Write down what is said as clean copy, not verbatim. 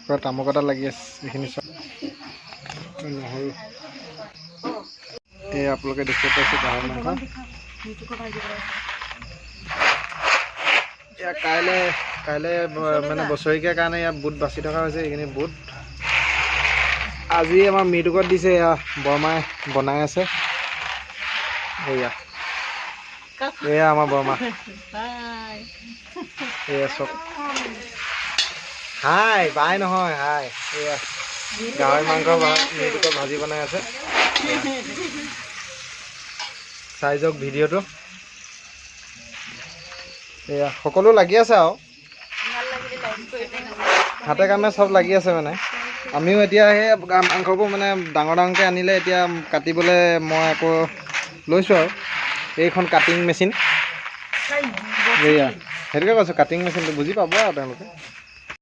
পুৰা তামোক এটা লাগি আছে এইখিনি চব নহৰু এই আপোনালোকে দেখিব পাইছে গাহৰি মাংস এয়া কাইলৈ মানে বছৰেকীয়াৰ কাৰণে ইয়াত বুট বাচি থকা হৈছে এইখিনি বুট আজি আমাৰ মৃতকত দিছে এয়া বৰমাই বনাই আছে এয়া আমাৰ বৰমা এয়া চব হাই বাই নহয় হাই এয়া গাহৰি মাংস মৃতকত ভাজি বনাই আছে চাই যাওক ভিডিঅ'টো এয়া সকলো লাগি আছে আৰু হাতে কামে চব লাগি আছে মানে আমিও এতিয়া সেই মাংসবোৰ মানে ডাঙৰকৈ আনিলে এতিয়া কাটিবলৈ মই আকৌ লৈছোঁ আৰু এইখন কাটিং মেচিন এয়া সেইটোকে কৈছোঁ কাটিং মেচিনটো বুজি পাব আৰু তেওঁলোকে